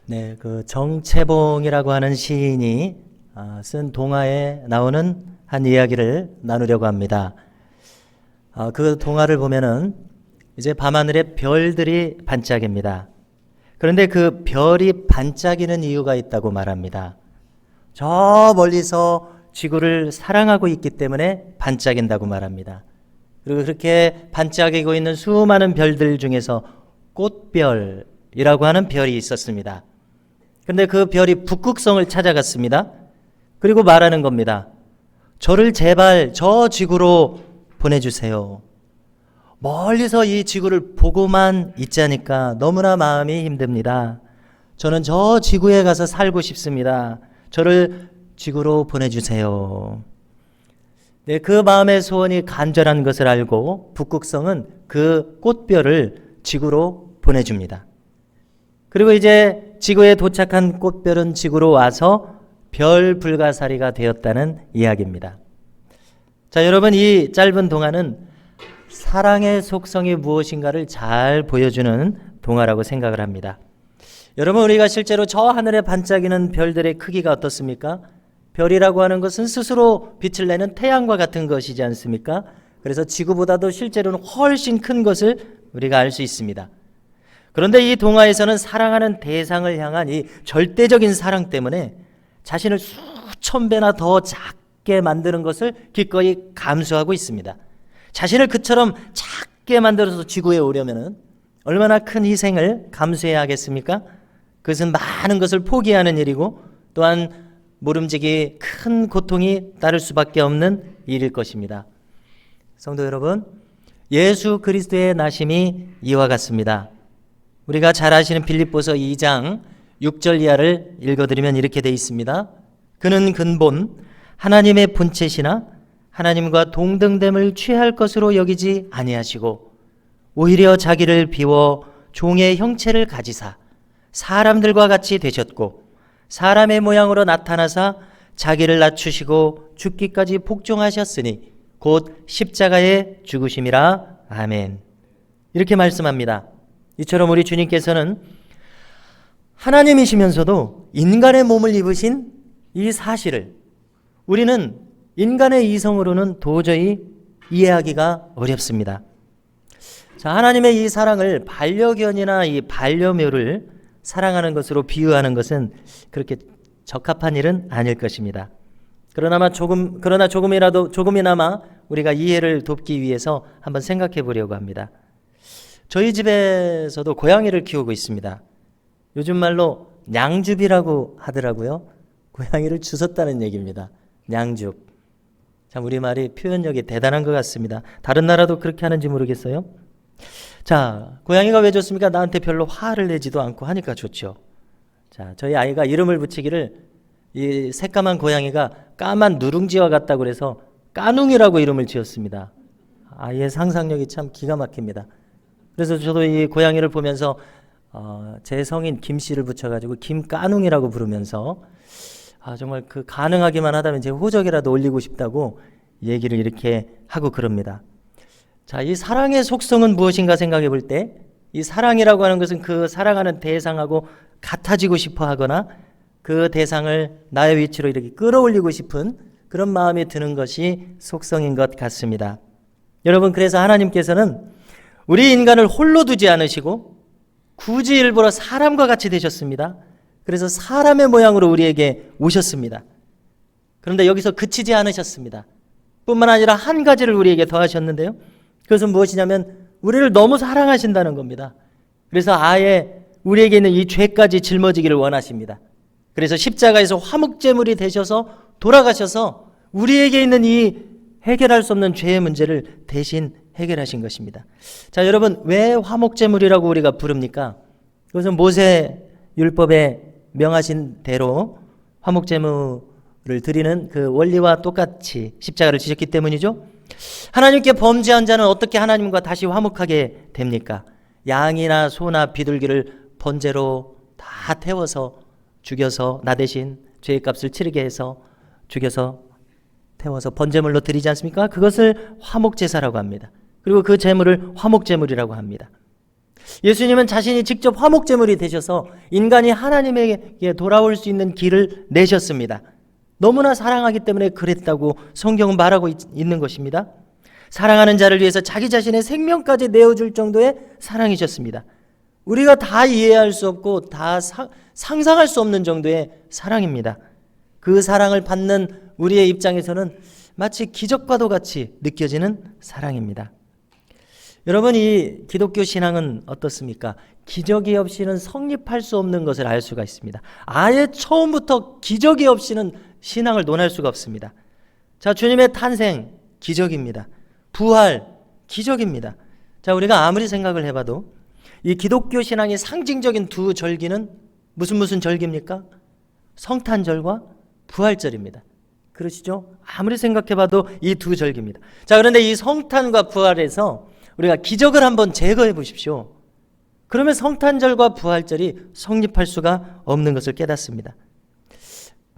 네, 그 정채봉이라고 하는 시인이 쓴 동화에 나오는 한 이야기를 나누려고 합니다. 그 동화를 보면은 이제 밤하늘에 별들이 반짝입니다. 그런데 그 별이 반짝이는 이유가 있다고 말합니다. 저 멀리서 지구를 사랑하고 있기 때문에 반짝인다고 말합니다. 그리고 그렇게 반짝이고 있는 수많은 별들 중에서 꽃별이라고 하는 별이 있었습니다. 그런데 그 별이 북극성을 찾아갔습니다. 그리고 말하는 겁니다. 저를 제발 저 지구로 보내주세요. 멀리서 이 지구를 보고만 있자니까 너무나 마음이 힘듭니다. 저는 저 지구에 가서 살고 싶습니다. 저를 지구로 보내주세요. 네, 그 마음의 소원이 간절한 것을 알고 북극성은 그 꽃별을 지구로 보내줍니다. 그리고 이제 지구에 도착한 꽃별은 지구로 와서 별 불가사리가 되었다는 이야기입니다. 자, 여러분, 이 짧은 동화는 사랑의 속성이 무엇인가를 잘 보여주는 동화라고 생각을 합니다. 여러분, 우리가 실제로 저 하늘에 반짝이는 별들의 크기가 어떻습니까? 별이라고 하는 것은 스스로 빛을 내는 태양과 같은 것이지 않습니까? 그래서 지구보다도 실제로는 훨씬 큰 것을 우리가 알 수 있습니다. 그런데 이 동화에서는 사랑하는 대상을 향한 이 절대적인 사랑 때문에 자신을 수천 배나 더 작게 만드는 것을 기꺼이 감수하고 있습니다. 자신을 그처럼 작게 만들어서 지구에 오려면 얼마나 큰 희생을 감수해야 하겠습니까? 그것은 많은 것을 포기하는 일이고 또한 모름지기 큰 고통이 따를 수밖에 없는 일일 것입니다. 성도 여러분, 예수 그리스도의 나심이 이와 같습니다. 우리가 잘 아시는 빌립보서 2장 6절 이하를 읽어드리면 이렇게 되어 있습니다. 그는 근본 하나님의 본체시나 하나님과 동등됨을 취할 것으로 여기지 아니하시고 오히려 자기를 비워 종의 형체를 가지사 사람들과 같이 되셨고 사람의 모양으로 나타나사 자기를 낮추시고 죽기까지 복종하셨으니 곧 십자가에 죽으심이라. 아멘. 이렇게 말씀합니다. 이처럼 우리 주님께서는 하나님이시면서도 인간의 몸을 입으신 이 사실을 우리는 인간의 이성으로는 도저히 이해하기가 어렵습니다. 자, 하나님의 이 사랑을 반려견이나 이 반려묘를 사랑하는 것으로 비유하는 것은 그렇게 적합한 일은 아닐 것입니다. 그러나 조금이나마 우리가 이해를 돕기 위해서 한번 생각해 보려고 합니다. 저희 집에서도 고양이를 키우고 있습니다. 요즘 말로 냥줍이라고 하더라고요. 고양이를 주웠다는 얘기입니다. 냥줍. 참 우리말이 표현력이 대단한 것 같습니다. 다른 나라도 그렇게 하는지 모르겠어요. 자, 고양이가 왜 좋습니까? 나한테 별로 화를 내지도 않고 하니까 좋죠. 자, 저희 아이가 이름을 붙이기를 이 새까만 고양이가 까만 누룽지와 같다고 그래서 까둥이라고 이름을 지었습니다. 아이의 상상력이 참 기가 막힙니다. 그래서 저도 이 고양이를 보면서 제 성인 김씨를 붙여가지고 김까둥이라고 부르면서 정말 그 가능하기만 하다면 제 호적이라도 올리고 싶다고 얘기를 이렇게 하고 그럽니다. 자, 이 사랑의 속성은 무엇인가 생각해 볼 때 이 사랑이라고 하는 것은 그 사랑하는 대상하고 같아지고 싶어 하거나 그 대상을 나의 위치로 이렇게 끌어올리고 싶은 그런 마음이 드는 것이 속성인 것 같습니다. 여러분, 그래서 하나님께서는 우리 인간을 홀로 두지 않으시고 굳이 일부러 사람과 같이 되셨습니다. 그래서 사람의 모양으로 우리에게 오셨습니다. 그런데 여기서 그치지 않으셨습니다. 뿐만 아니라 한 가지를 우리에게 더하셨는데요. 그것은 무엇이냐면 우리를 너무 사랑하신다는 겁니다. 그래서 아예 우리에게 있는 이 죄까지 짊어지기를 원하십니다. 그래서 십자가에서 화목제물이 되셔서 돌아가셔서 우리에게 있는 이 해결할 수 없는 죄의 문제를 대신 해결하신 것입니다. 자, 여러분, 왜 화목제물이라고 우리가 부릅니까? 그것은 모세 율법에 명하신 대로 화목제물을 드리는 그 원리와 똑같이 십자가를 지셨기 때문이죠. 하나님께 범죄한 자는 어떻게 하나님과 다시 화목하게 됩니까? 양이나 소나 비둘기를 번제로 다 태워서 죽여서 나 대신 죄의 값을 치르게 해서 죽여서 태워서 번제물로 드리지 않습니까? 그것을 화목제사라고 합니다. 그리고 그 제물을 화목제물이라고 합니다. 예수님은 자신이 직접 화목제물이 되셔서 인간이 하나님에게 돌아올 수 있는 길을 내셨습니다. 너무나 사랑하기 때문에 그랬다고 성경은 말하고 있는 것입니다. 사랑하는 자를 위해서 자기 자신의 생명까지 내어줄 정도의 사랑이셨습니다. 우리가 다 이해할 수 없고 다 상상할 수 없는 정도의 사랑입니다. 그 사랑을 받는 우리의 입장에서는 마치 기적과도 같이 느껴지는 사랑입니다. 여러분, 이 기독교 신앙은 어떻습니까? 기적이 없이는 성립할 수 없는 것을 알 수가 있습니다. 아예 처음부터 기적이 없이는 신앙을 논할 수가 없습니다. 자, 주님의 탄생, 기적입니다. 부활, 기적입니다. 자, 우리가 아무리 생각을 해봐도 이 기독교 신앙의 상징적인 두 절기는 무슨 절기입니까? 성탄절과 부활절입니다. 그러시죠? 아무리 생각해봐도 이 두 절기입니다. 자, 그런데 이 성탄과 부활에서 우리가 기적을 한번 제거해 보십시오. 그러면 성탄절과 부활절이 성립할 수가 없는 것을 깨닫습니다.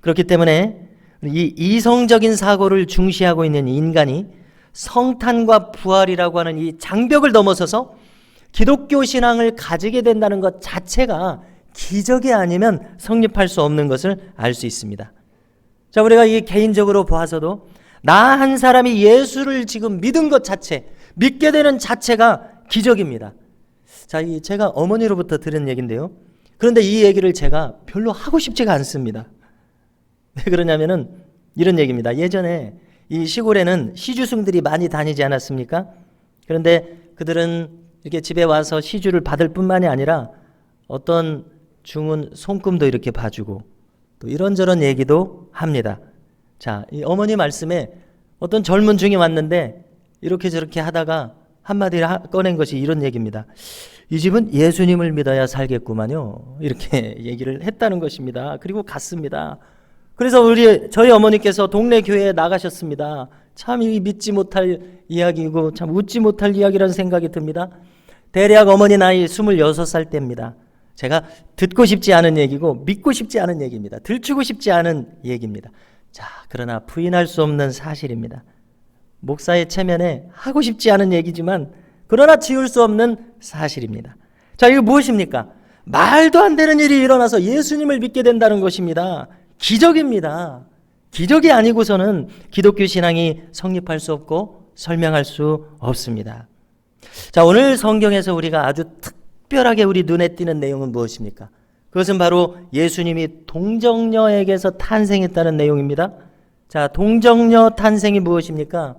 그렇기 때문에 이 이성적인 사고를 중시하고 있는 인간이 성탄과 부활이라고 하는 이 장벽을 넘어서서 기독교 신앙을 가지게 된다는 것 자체가 기적이 아니면 성립할 수 없는 것을 알 수 있습니다. 자, 우리가 이 개인적으로 보아서도 나 한 사람이 예수를 지금 믿은 것 자체, 믿게 되는 자체가 기적입니다. 자, 제가 어머니로부터 들은 얘기인데요. 그런데 이 얘기를 제가 별로 하고 싶지가 않습니다. 왜 그러냐면은 이런 얘기입니다. 예전에 이 시골에는 시주승들이 많이 다니지 않았습니까? 그런데 그들은 이렇게 집에 와서 시주를 받을 뿐만이 아니라 어떤 중은 손금도 이렇게 봐주고 또 이런저런 얘기도 합니다. 자, 이 어머니 말씀에 어떤 젊은 중이 왔는데 이렇게 저렇게 하다가 한마디 꺼낸 것이 이런 얘기입니다. 이 집은 예수님을 믿어야 살겠구만요. 이렇게 얘기를 했다는 것입니다. 그리고 갔습니다. 그래서 저희 어머니께서 동네 교회에 나가셨습니다. 참 이 믿지 못할 이야기이고 참 웃지 못할 이야기라는 생각이 듭니다. 대략 어머니 나이 26살 때입니다. 제가 듣고 싶지 않은 얘기고 믿고 싶지 않은 얘기입니다. 들추고 싶지 않은 얘기입니다. 자, 그러나 부인할 수 없는 사실입니다. 목사의 체면에 하고 싶지 않은 얘기지만 그러나 지울 수 없는 사실입니다. 자, 이거 무엇입니까? 말도 안 되는 일이 일어나서 예수님을 믿게 된다는 것입니다. 기적입니다. 기적이 아니고서는 기독교 신앙이 성립할 수 없고 설명할 수 없습니다. 자, 오늘 성경에서 우리가 아주 특별하게 우리 눈에 띄는 내용은 무엇입니까? 그것은 바로 예수님이 동정녀에게서 탄생했다는 내용입니다. 자, 동정녀 탄생이 무엇입니까?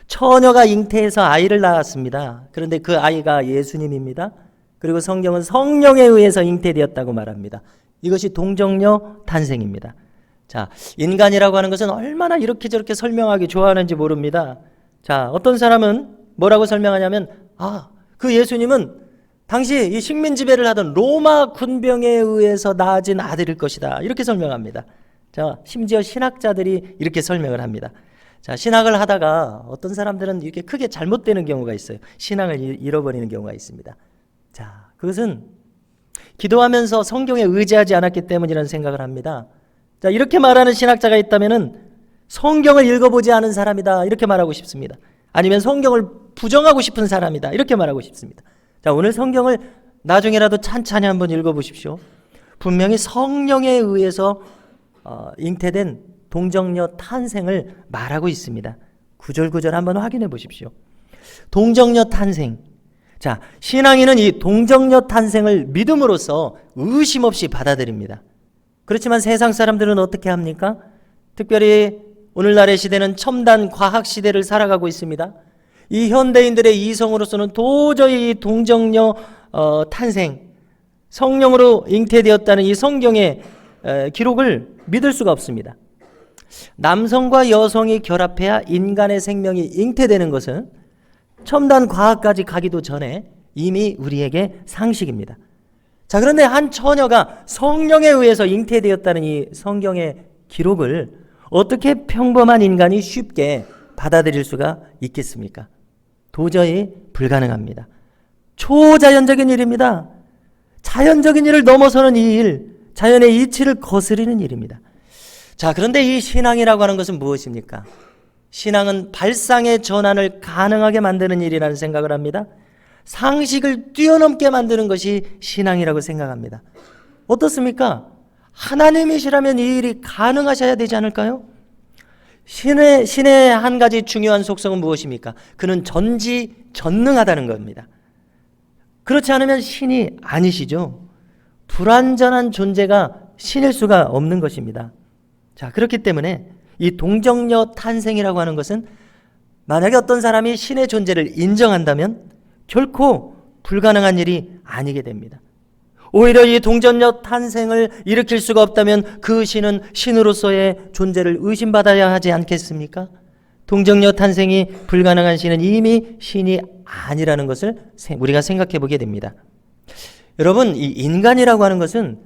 처녀가 잉태해서 아이를 낳았습니다. 그런데 그 아이가 예수님입니다. 그리고 성경은 성령에 의해서 잉태되었다고 말합니다. 이것이 동정녀 탄생입니다. 자, 인간이라고 하는 것은 얼마나 이렇게 저렇게 설명하기 좋아하는지 모릅니다. 자, 어떤 사람은 뭐라고 설명하냐면 그 예수님은 당시 이 식민 지배를 하던 로마 군병에 의해서 낳아진 아들일 것이다. 이렇게 설명합니다. 자, 심지어 신학자들이 이렇게 설명을 합니다. 자, 신학을 하다가 어떤 사람들은 이렇게 크게 잘못되는 경우가 있어요. 신앙을 잃어버리는 경우가 있습니다. 자, 그것은 기도하면서 성경에 의지하지 않았기 때문이라는 생각을 합니다. 자, 이렇게 말하는 신학자가 있다면은 성경을 읽어보지 않은 사람이다. 이렇게 말하고 싶습니다. 아니면 성경을 부정하고 싶은 사람이다. 이렇게 말하고 싶습니다. 자, 오늘 성경을 나중에라도 찬찬히 한번 읽어보십시오. 분명히 성령에 의해서 잉태된 동정녀 탄생을 말하고 있습니다. 구절구절 한번 확인해 보십시오. 동정녀 탄생. 자, 신앙인은 이 동정녀 탄생을 믿음으로써 의심 없이 받아들입니다. 그렇지만 세상 사람들은 어떻게 합니까? 특별히 오늘날의 시대는 첨단 과학 시대를 살아가고 있습니다. 이 현대인들의 이성으로서는 도저히 이 동정녀 탄생, 성령으로 잉태되었다는 이 성경의 기록을 믿을 수가 없습니다. 남성과 여성이 결합해야 인간의 생명이 잉태되는 것은 첨단 과학까지 가기도 전에 이미 우리에게 상식입니다. 자, 그런데 한 처녀가 성령에 의해서 잉태되었다는 이 성경의 기록을 어떻게 평범한 인간이 쉽게 받아들일 수가 있겠습니까? 도저히 불가능합니다. 초자연적인 일입니다. 자연적인 일을 넘어서는 이 일, 자연의 이치를 거스르는 일입니다. 자, 그런데 이 신앙이라고 하는 것은 무엇입니까? 신앙은 발상의 전환을 가능하게 만드는 일이라는 생각을 합니다. 상식을 뛰어넘게 만드는 것이 신앙이라고 생각합니다. 어떻습니까? 하나님이시라면 이 일이 가능하셔야 되지 않을까요? 신의 한 가지 중요한 속성은 무엇입니까? 그는 전지전능하다는 겁니다. 그렇지 않으면 신이 아니시죠. 불완전한 존재가 신일 수가 없는 것입니다. 자, 그렇기 때문에 이 동정녀 탄생이라고 하는 것은 만약에 어떤 사람이 신의 존재를 인정한다면 결코 불가능한 일이 아니게 됩니다. 오히려 이 동정녀 탄생을 일으킬 수가 없다면 그 신은 신으로서의 존재를 의심받아야 하지 않겠습니까? 동정녀 탄생이 불가능한 신은 이미 신이 아니라는 것을 우리가 생각해 보게 됩니다. 여러분, 이 인간이라고 하는 것은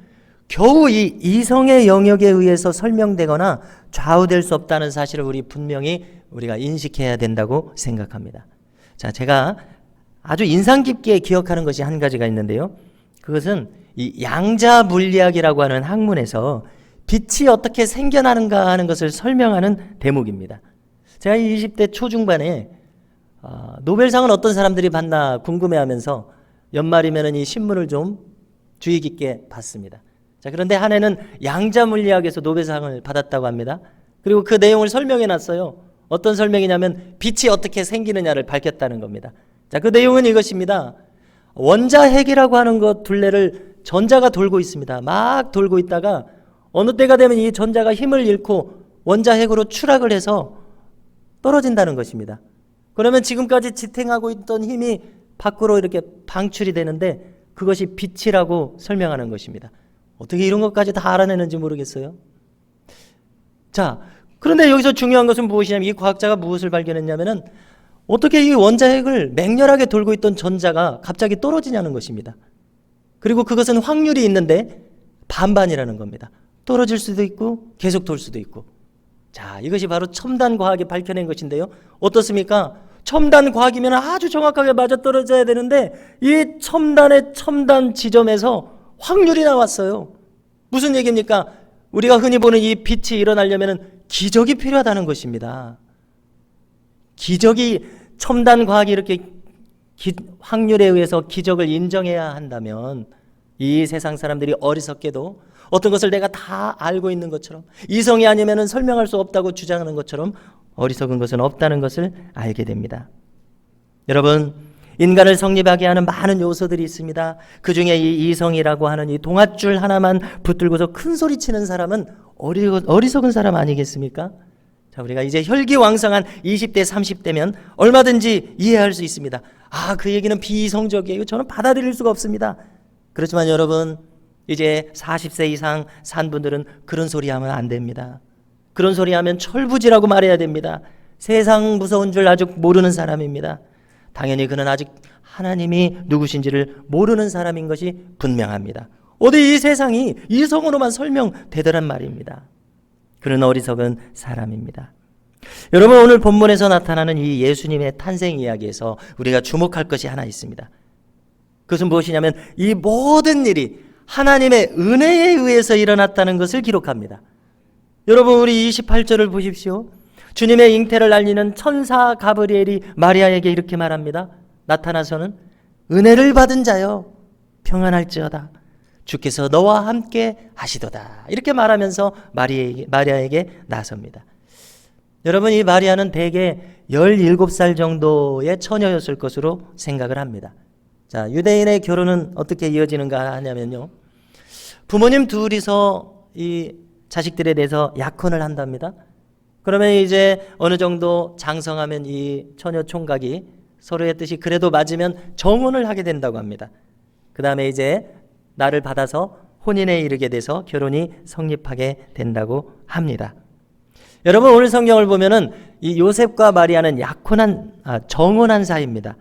겨우 이 이성의 영역에 의해서 설명되거나 좌우될 수 없다는 사실을 우리가 인식해야 된다고 생각합니다. 자, 제가 아주 인상 깊게 기억하는 것이 한 가지가 있는데요. 그것은 이 양자 물리학이라고 하는 학문에서 빛이 어떻게 생겨나는가 하는 것을 설명하는 대목입니다. 제가 20대 초중반에 노벨상은 어떤 사람들이 받나 궁금해하면서 연말이면 이 신문을 좀 주의 깊게 봤습니다. 자, 그런데 한 해는 양자 물리학에서 노벨상을 받았다고 합니다. 그리고 그 내용을 설명해 놨어요. 어떤 설명이냐면 빛이 어떻게 생기느냐를 밝혔다는 겁니다. 자, 그 내용은 이것입니다. 원자핵이라고 하는 것 둘레를 전자가 돌고 있습니다. 막 돌고 있다가 어느 때가 되면 이 전자가 힘을 잃고 원자핵으로 추락을 해서 떨어진다는 것입니다. 그러면 지금까지 지탱하고 있던 힘이 밖으로 이렇게 방출이 되는데 그것이 빛이라고 설명하는 것입니다. 어떻게 이런 것까지 다 알아내는지 모르겠어요. 자, 그런데 여기서 중요한 것은 무엇이냐면 이 과학자가 무엇을 발견했냐면은 어떻게 이 원자핵을 맹렬하게 돌고 있던 전자가 갑자기 떨어지냐는 것입니다. 그리고 그것은 확률이 있는데 반반이라는 겁니다. 떨어질 수도 있고 계속 돌 수도 있고. 자, 이것이 바로 첨단 과학이 밝혀낸 것인데요. 어떻습니까? 첨단 과학이면 아주 정확하게 맞아떨어져야 되는데 이 첨단의 첨단 지점에서 확률이 나왔어요. 무슨 얘기입니까? 우리가 흔히 보는 이 빛이 일어나려면 기적이 필요하다는 것입니다. 기적이 첨단 과학이 이렇게 확률에 의해서 기적을 인정해야 한다면 이 세상 사람들이 어리석게도 어떤 것을 내가 다 알고 있는 것처럼 이성이 아니면 설명할 수 없다고 주장하는 것처럼 어리석은 것은 없다는 것을 알게 됩니다. 여러분, 인간을 성립하게 하는 많은 요소들이 있습니다. 그 중에 이 이성이라고 하는 이 동아줄 하나만 붙들고서 큰 소리 치는 사람은 어리석은 사람 아니겠습니까? 자, 우리가 이제 혈기왕성한 20대, 30대면 얼마든지 이해할 수 있습니다. 아, 그 얘기는 비이성적이에요. 저는 받아들일 수가 없습니다. 그렇지만 여러분, 이제 40세 이상 산 분들은 그런 소리 하면 안 됩니다. 그런 소리 하면 철부지라고 말해야 됩니다. 세상 무서운 줄 아직 모르는 사람입니다. 당연히 그는 아직 하나님이 누구신지를 모르는 사람인 것이 분명합니다. 어디 이 세상이 이성으로만 설명되더란 말입니다. 그는 어리석은 사람입니다. 여러분, 오늘 본문에서 나타나는 이 예수님의 탄생 이야기에서 우리가 주목할 것이 하나 있습니다. 그것은 무엇이냐면 이 모든 일이 하나님의 은혜에 의해서 일어났다는 것을 기록합니다. 여러분, 우리 28절을 보십시오. 주님의 잉태를 알리는 천사 가브리엘이 마리아에게 이렇게 말합니다. 나타나서는 은혜를 받은 자여 평안할지어다. 주께서 너와 함께 하시도다. 이렇게 말하면서 마리아에게 나섭니다. 여러분, 이 마리아는 대개 17살 정도의 처녀였을 것으로 생각을 합니다. 자, 유대인의 결혼은 어떻게 이어지는가 하냐면요. 부모님 둘이서 이 자식들에 대해서 약혼을 한답니다. 그러면 이제 어느 정도 장성하면 이 처녀 총각이 서로의 뜻이 그래도 맞으면 정혼을 하게 된다고 합니다. 그 다음에 이제 날을 받아서 혼인에 이르게 돼서 결혼이 성립하게 된다고 합니다. 여러분, 오늘 성경을 보면은 이 요셉과 마리아는 정혼한 사이입니다.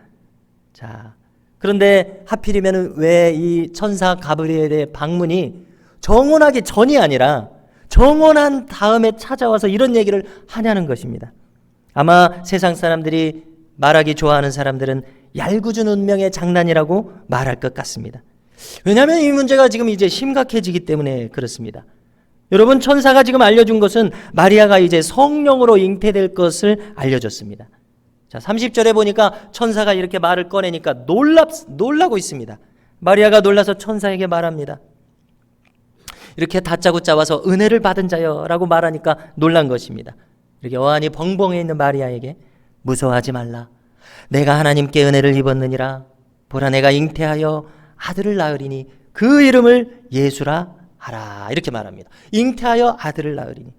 자, 그런데 하필이면 왜 이 천사 가브리엘의 방문이 정혼하기 전이 아니라 정혼한 다음에 찾아와서 이런 얘기를 하냐는 것입니다. 아마 세상 사람들이 말하기 좋아하는 사람들은 얄궂은 운명의 장난이라고 말할 것 같습니다. 왜냐하면 이 문제가 지금 이제 심각해지기 때문에 그렇습니다. 여러분, 천사가 지금 알려준 것은 마리아가 이제 성령으로 잉태될 것을 알려줬습니다. 자, 30절에 보니까 천사가 이렇게 말을 꺼내니까 놀라고 있습니다. 마리아가 놀라서 천사에게 말합니다. 이렇게 다짜고짜 와서 은혜를 받은 자여라고 말하니까 놀란 것입니다. 이렇게 어안이 벙벙해 있는 마리아에게 무서워하지 말라. 내가 하나님께 은혜를 입었느니라. 보라, 내가 잉태하여 아들을 낳으리니 그 이름을 예수라 하라. 이렇게 말합니다. 잉태하여 아들을 낳으리니.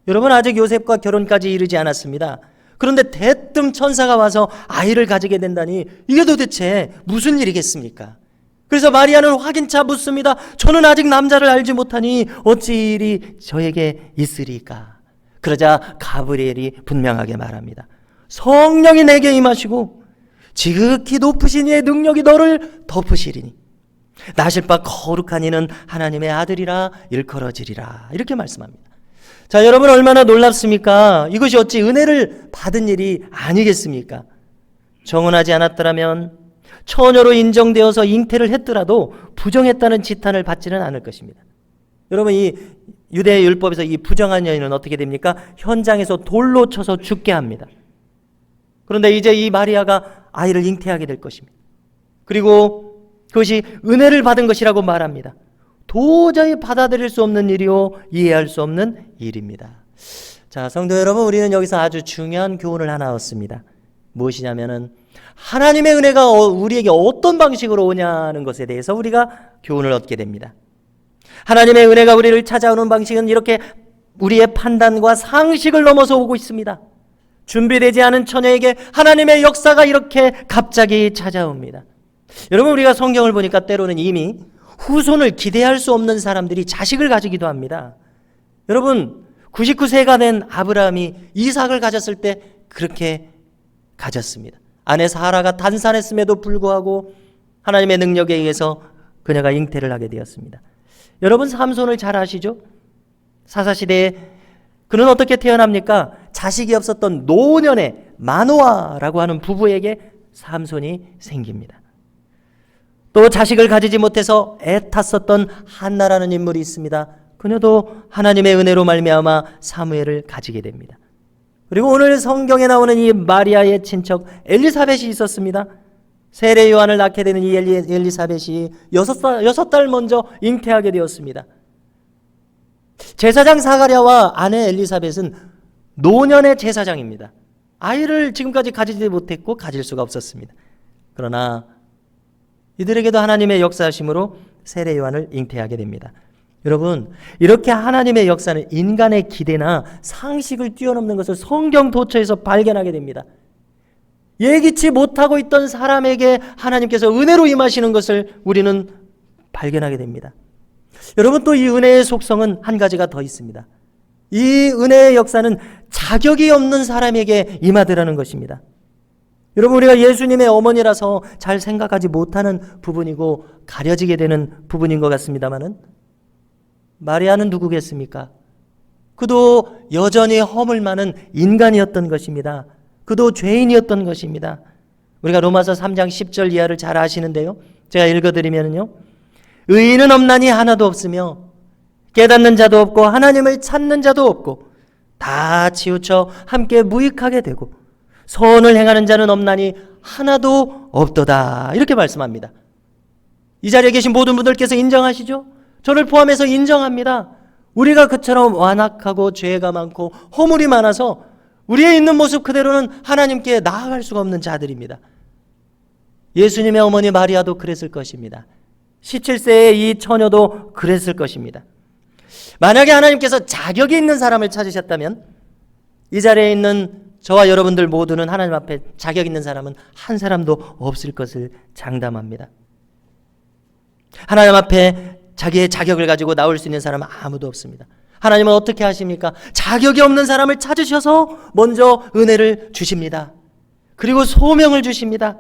여러분, 아직 요셉과 결혼까지 이르지 않았습니다. 그런데 대뜸 천사가 와서 아이를 가지게 된다니 이게 도대체 무슨 일이겠습니까? 그래서 마리아는 확인차 묻습니다. 저는 아직 남자를 알지 못하니 어찌 일이 저에게 있으리까? 그러자 가브리엘이 분명하게 말합니다. 성령이 내게 임하시고 지극히 높으신 이의 능력이 너를 덮으시리니 나실 바 거룩한 이는 하나님의 아들이라 일컬어지리라. 이렇게 말씀합니다. 자, 여러분, 얼마나 놀랍습니까? 이것이 어찌 은혜를 받은 일이 아니겠습니까? 정혼하지 않았더라면 처녀로 인정되어서 잉태를 했더라도 부정했다는 지탄을 받지는 않을 것입니다. 여러분, 이 유대 율법에서 이 부정한 여인은 어떻게 됩니까? 현장에서 돌로 쳐서 죽게 합니다. 그런데 이제 이 마리아가 아이를 잉태하게 될 것입니다. 그리고 그것이 은혜를 받은 것이라고 말합니다. 도저히 받아들일 수 없는 일이요 이해할 수 없는 일입니다. 자, 성도 여러분, 우리는 여기서 아주 중요한 교훈을 하나 얻습니다. 무엇이냐면은 하나님의 은혜가 우리에게 어떤 방식으로 오냐는 것에 대해서 우리가 교훈을 얻게 됩니다. 하나님의 은혜가 우리를 찾아오는 방식은 이렇게 우리의 판단과 상식을 넘어서 오고 있습니다. 준비되지 않은 처녀에게 하나님의 역사가 이렇게 갑자기 찾아옵니다. 여러분, 우리가 성경을 보니까 때로는 이미 후손을 기대할 수 없는 사람들이 자식을 가지기도 합니다. 여러분, 99세가 된 아브라함이 이삭을 가졌을 때 그렇게 가졌습니다. 아내 사라가 단산했음에도 불구하고 하나님의 능력에 의해서 그녀가 잉태를 하게 되었습니다. 여러분, 삼손을 잘 아시죠? 사사시대에 그는 어떻게 태어납니까? 자식이 없었던 노년의 마노아라고 하는 부부에게 삼손이 생깁니다. 또 자식을 가지지 못해서 애탔었던 한나라는 인물이 있습니다. 그녀도 하나님의 은혜로 말미암아 사무엘을 가지게 됩니다. 그리고 오늘 성경에 나오는 이 마리아의 친척 엘리사벳이 있었습니다. 세례 요한을 낳게 되는 이 엘리사벳이 6달 먼저 잉태하게 되었습니다. 제사장 사가랴와 아내 엘리사벳은 노년의 제사장입니다. 아이를 지금까지 가지지 못했고 가질 수가 없었습니다. 그러나 이들에게도 하나님의 역사하심으로 세례 요한을 잉태하게 됩니다. 여러분, 이렇게 하나님의 역사는 인간의 기대나 상식을 뛰어넘는 것을 성경 도처에서 발견하게 됩니다. 예기치 못하고 있던 사람에게 하나님께서 은혜로 임하시는 것을 우리는 발견하게 됩니다. 여러분, 또 이 은혜의 속성은 한 가지가 더 있습니다. 이 은혜의 역사는 자격이 없는 사람에게 임하더라는 것입니다. 여러분, 우리가 예수님의 어머니라서 잘 생각하지 못하는 부분이고 가려지게 되는 부분인 것 같습니다만은 마리아는 누구겠습니까? 그도 여전히 허물 많은 인간이었던 것입니다. 그도 죄인이었던 것입니다. 우리가 로마서 3장 10절 이하를 잘 아시는데요. 제가 읽어드리면요. 의인은 없나니 하나도 없으며 깨닫는 자도 없고 하나님을 찾는 자도 없고 다 치우쳐 함께 무익하게 되고 선을 행하는 자는 없나니 하나도 없도다. 이렇게 말씀합니다. 이 자리에 계신 모든 분들께서 인정하시죠? 저를 포함해서 인정합니다. 우리가 그처럼 완악하고 죄가 많고 허물이 많아서 우리의 있는 모습 그대로는 하나님께 나아갈 수가 없는 자들입니다. 예수님의 어머니 마리아도 그랬을 것입니다. 17세의 이 처녀도 그랬을 것입니다. 만약에 하나님께서 자격이 있는 사람을 찾으셨다면 이 자리에 있는 저와 여러분들 모두는 하나님 앞에 자격 있는 사람은 한 사람도 없을 것을 장담합니다. 하나님 앞에 자기의 자격을 가지고 나올 수 있는 사람은 아무도 없습니다. 하나님은 어떻게 하십니까? 자격이 없는 사람을 찾으셔서 먼저 은혜를 주십니다. 그리고 소명을 주십니다.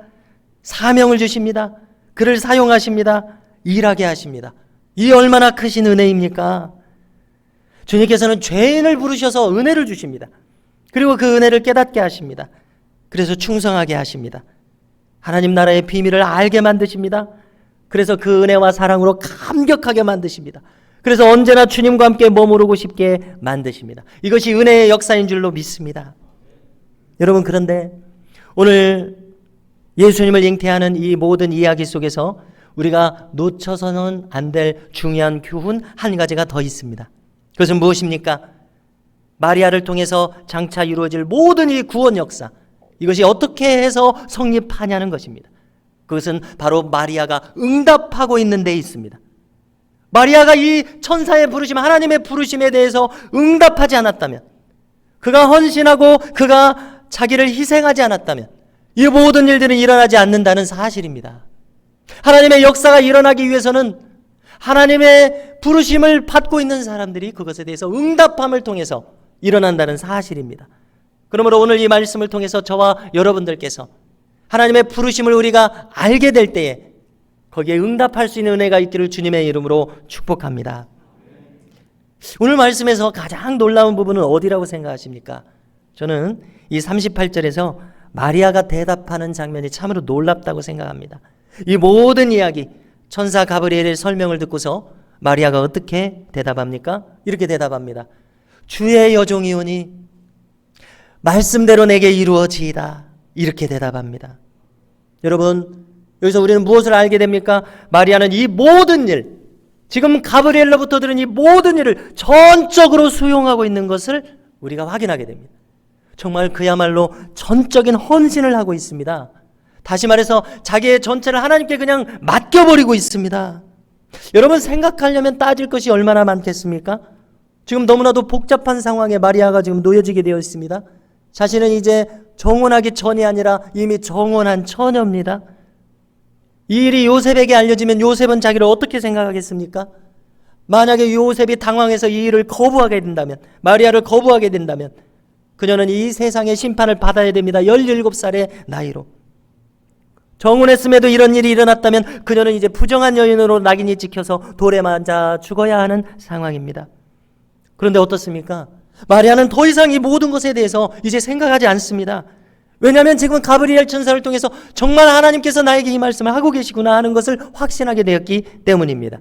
사명을 주십니다. 그를 사용하십니다. 일하게 하십니다. 이 얼마나 크신 은혜입니까? 주님께서는 죄인을 부르셔서 은혜를 주십니다. 그리고 그 은혜를 깨닫게 하십니다. 그래서 충성하게 하십니다. 하나님 나라의 비밀을 알게 만드십니다. 그래서 그 은혜와 사랑으로 감격하게 만드십니다. 그래서 언제나 주님과 함께 머무르고 싶게 만드십니다. 이것이 은혜의 역사인 줄로 믿습니다. 여러분, 그런데 오늘 예수님을 잉태하는 이 모든 이야기 속에서 우리가 놓쳐서는 안 될 중요한 교훈 한 가지가 더 있습니다. 그것은 무엇입니까? 마리아를 통해서 장차 이루어질 모든 이 구원 역사, 이것이 어떻게 해서 성립하냐는 것입니다. 그것은 바로 마리아가 응답하고 있는 데 있습니다. 마리아가 이 천사의 부르심, 하나님의 부르심에 대해서 응답하지 않았다면, 그가 헌신하고 그가 자기를 희생하지 않았다면 이 모든 일들은 일어나지 않는다는 사실입니다. 하나님의 역사가 일어나기 위해서는 하나님의 부르심을 받고 있는 사람들이 그것에 대해서 응답함을 통해서 일어난다는 사실입니다. 그러므로 오늘 이 말씀을 통해서 저와 여러분들께서 하나님의 부르심을 우리가 알게 될 때에 거기에 응답할 수 있는 은혜가 있기를 주님의 이름으로 축복합니다. 오늘 말씀에서 가장 놀라운 부분은 어디라고 생각하십니까? 저는 이 38절에서 마리아가 대답하는 장면이 참으로 놀랍다고 생각합니다. 이 모든 이야기, 천사 가브리엘의 설명을 듣고서 마리아가 어떻게 대답합니까? 이렇게 대답합니다. 주의 여종이오니 말씀대로 내게 이루어지이다. 이렇게 대답합니다. 여러분, 여기서 우리는 무엇을 알게 됩니까? 마리아는 이 모든 일, 지금 가브리엘로부터 들은 이 모든 일을 전적으로 수용하고 있는 것을 우리가 확인하게 됩니다. 정말 그야말로 전적인 헌신을 하고 있습니다. 다시 말해서 자기의 전체를 하나님께 그냥 맡겨버리고 있습니다. 여러분, 생각하려면 따질 것이 얼마나 많겠습니까? 지금 너무나도 복잡한 상황에 마리아가 지금 놓여지게 되어 있습니다. 자신은 이제 정혼하기 전이 아니라 이미 정혼한 처녀입니다. 이 일이 요셉에게 알려지면 요셉은 자기를 어떻게 생각하겠습니까? 만약에 요셉이 당황해서 이 일을 거부하게 된다면, 마리아를 거부하게 된다면 그녀는 이 세상의 심판을 받아야 됩니다. 17살의 나이로. 정혼했음에도 이런 일이 일어났다면 그녀는 이제 부정한 여인으로 낙인이 찍혀서 돌에 맞아 죽어야 하는 상황입니다. 그런데 어떻습니까? 마리아는 더 이상 이 모든 것에 대해서 이제 생각하지 않습니다. 왜냐하면 지금 가브리엘 천사를 통해서 정말 하나님께서 나에게 이 말씀을 하고 계시구나 하는 것을 확신하게 되었기 때문입니다.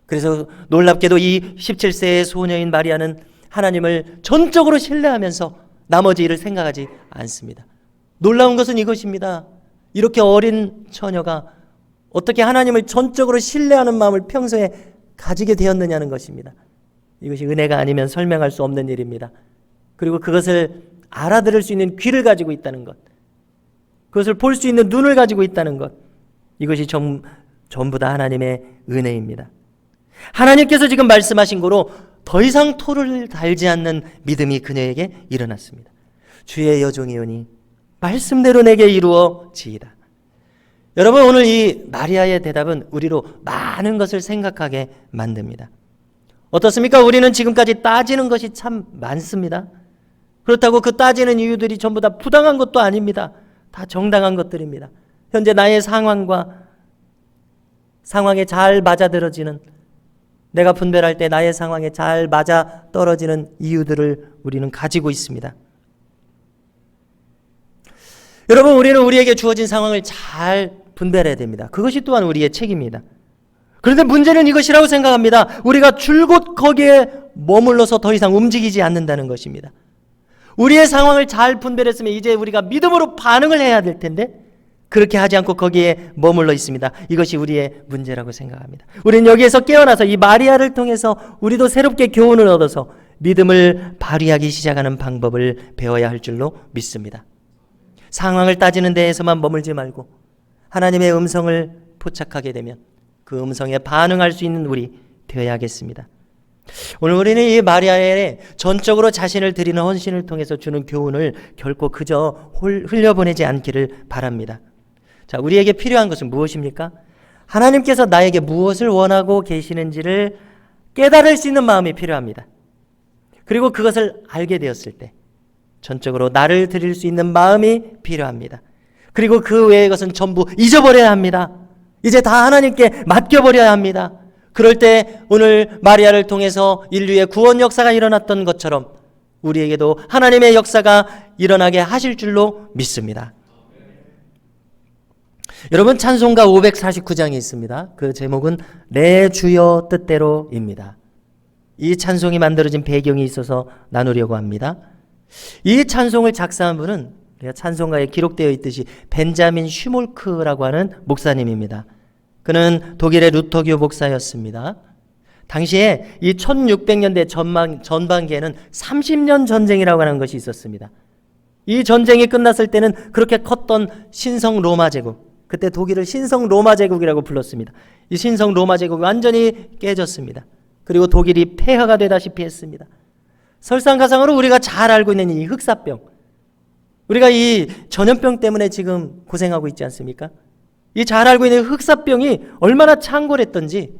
그래서 놀랍게도 이 17세의 소녀인 마리아는 하나님을 전적으로 신뢰하면서 나머지 일을 생각하지 않습니다. 놀라운 것은 이것입니다. 이렇게 어린 처녀가 어떻게 하나님을 전적으로 신뢰하는 마음을 평소에 가지게 되었느냐는 것입니다. 이것이 은혜가 아니면 설명할 수 없는 일입니다. 그리고 그것을 알아들을 수 있는 귀를 가지고 있다는 것, 그것을 볼 수 있는 눈을 가지고 있다는 것, 이것이 전부 다 하나님의 은혜입니다. 하나님께서 지금 말씀하신 거로 더 이상 토를 달지 않는 믿음이 그녀에게 일어났습니다. 주의 여종이오니 말씀대로 내게 이루어지이다. 여러분, 오늘 이 마리아의 대답은 우리로 많은 것을 생각하게 만듭니다. 어떻습니까? 우리는 지금까지 따지는 것이 참 많습니다. 그렇다고 그 따지는 이유들이 전부 다 부당한 것도 아닙니다. 다 정당한 것들입니다. 현재 나의 상황에 잘 맞아떨어지는, 내가 분별할 때 나의 상황에 잘 맞아 떨어지는 이유들을 우리는 가지고 있습니다. 여러분, 우리는 우리에게 주어진 상황을 잘 분별해야 됩니다. 그것이 또한 우리의 책임입니다. 그런데 문제는 이것이라고 생각합니다. 우리가 줄곧 거기에 머물러서 더 이상 움직이지 않는다는 것입니다. 우리의 상황을 잘 분별했으면 이제 우리가 믿음으로 반응을 해야 될 텐데 그렇게 하지 않고 거기에 머물러 있습니다. 이것이 우리의 문제라고 생각합니다. 우리는 여기에서 깨어나서 이 마리아를 통해서 우리도 새롭게 교훈을 얻어서 믿음을 발휘하기 시작하는 방법을 배워야 할 줄로 믿습니다. 상황을 따지는 데에서만 머물지 말고 하나님의 음성을 포착하게 되면 그 음성에 반응할 수 있는 우리 되어야겠습니다. 오늘 우리는 이 마리아의 전적으로 자신을 드리는 헌신을 통해서 주는 교훈을 결코 그저 흘려보내지 않기를 바랍니다. 자, 우리에게 필요한 것은 무엇입니까? 하나님께서 나에게 무엇을 원하고 계시는지를 깨달을 수 있는 마음이 필요합니다. 그리고 그것을 알게 되었을 때 전적으로 나를 드릴 수 있는 마음이 필요합니다. 그리고 그 외의 것은 전부 잊어버려야 합니다. 이제 다 하나님께 맡겨버려야 합니다. 그럴 때 오늘 마리아를 통해서 인류의 구원 역사가 일어났던 것처럼 우리에게도 하나님의 역사가 일어나게 하실 줄로 믿습니다. 여러분, 찬송가 549장이 있습니다. 그 제목은 내 주여 뜻대로입니다. 이 찬송이 만들어진 배경이 있어서 나누려고 합니다. 이 찬송을 작사한 분은 우리가 찬송가에 기록되어 있듯이 벤자민 슈몰크라고 하는 목사님입니다. 그는 독일의 루터교 목사였습니다. 당시에 이 1600년대 전반기에는 30년 전쟁이라고 하는 것이 있었습니다. 이 전쟁이 끝났을 때는 그렇게 컸던 신성 로마 제국, 그때 독일을 신성 로마 제국이라고 불렀습니다. 이 신성 로마 제국이 완전히 깨졌습니다. 그리고 독일이 폐허가 되다시피 했습니다. 설상가상으로 우리가 잘 알고 있는 이 흑사병, 우리가 이 전염병 때문에 지금 고생하고 있지 않습니까? 이 잘 알고 있는 흑사병이 얼마나 창궐했던지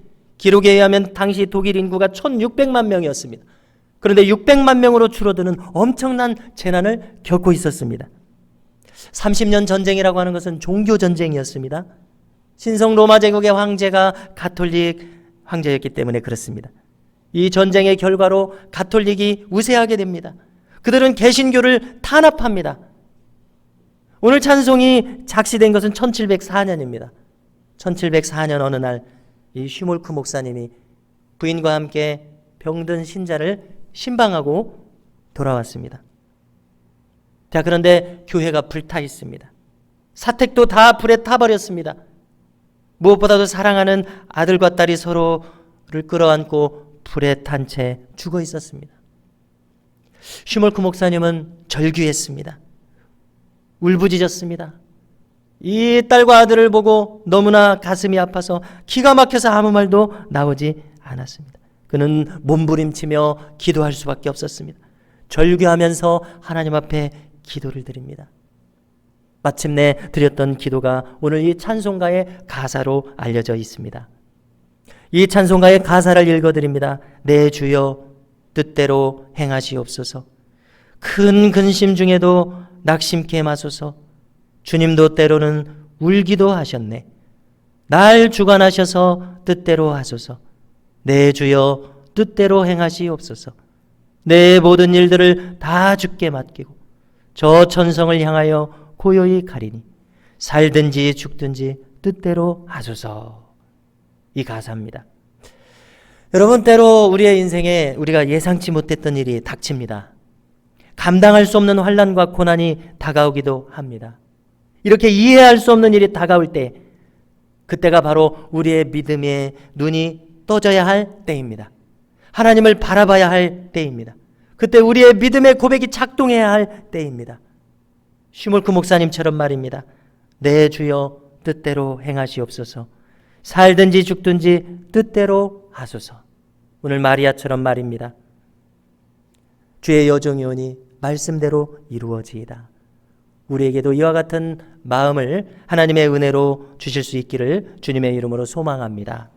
기록에 의하면 당시 독일 인구가 1600만 명이었습니다. 그런데 600만 명으로 줄어드는 엄청난 재난을 겪고 있었습니다. 30년 전쟁이라고 하는 것은 종교 전쟁이었습니다. 신성 로마 제국의 황제가 가톨릭 황제였기 때문에 그렇습니다. 이 전쟁의 결과로 가톨릭이 우세하게 됩니다. 그들은 개신교를 탄압합니다. 오늘 찬송이 작시된 것은 1704년입니다. 1704년 어느 날 이 슈몰크 목사님이 부인과 함께 병든 신자를 신방하고 돌아왔습니다. 자, 그런데 교회가 불타 있습니다. 사택도 다 불에 타버렸습니다. 무엇보다도 사랑하는 아들과 딸이 서로를 끌어안고 불에 탄 채 죽어 있었습니다. 슈몰크 목사님은 절규했습니다. 울부짖었습니다. 이 딸과 아들을 보고 너무나 가슴이 아파서 기가 막혀서 아무 말도 나오지 않았습니다. 그는 몸부림치며 기도할 수밖에 없었습니다. 절규하면서 하나님 앞에 기도를 드립니다. 마침내 드렸던 기도가 오늘 이 찬송가의 가사로 알려져 있습니다. 이 찬송가의 가사를 읽어드립니다. 내 주여 뜻대로 행하시옵소서. 큰 근심 중에도 낙심케 마소서. 주님도 때로는 울기도 하셨네. 날 주관하셔서 뜻대로 하소서. 내 주여 뜻대로 행하시옵소서. 내 모든 일들을 다 주께 맡기고 저 천성을 향하여 고요히 가리니 살든지 죽든지 뜻대로 하소서. 이 가사입니다. 여러분, 때로 우리의 인생에 우리가 예상치 못했던 일이 닥칩니다. 감당할 수 없는 환난과 고난이 다가오기도 합니다. 이렇게 이해할 수 없는 일이 다가올 때, 그때가 바로 우리의 믿음의 눈이 떠져야 할 때입니다. 하나님을 바라봐야 할 때입니다. 그때 우리의 믿음의 고백이 작동해야 할 때입니다. 슈몰크 목사님처럼 말입니다. 내 주여 뜻대로 행하시옵소서. 살든지 죽든지 뜻대로 하소서. 오늘 마리아처럼 말입니다. 주의 여종이 오니 말씀대로 이루어지이다. 우리에게도 이와 같은 마음을 하나님의 은혜로 주실 수 있기를 주님의 이름으로 소망합니다.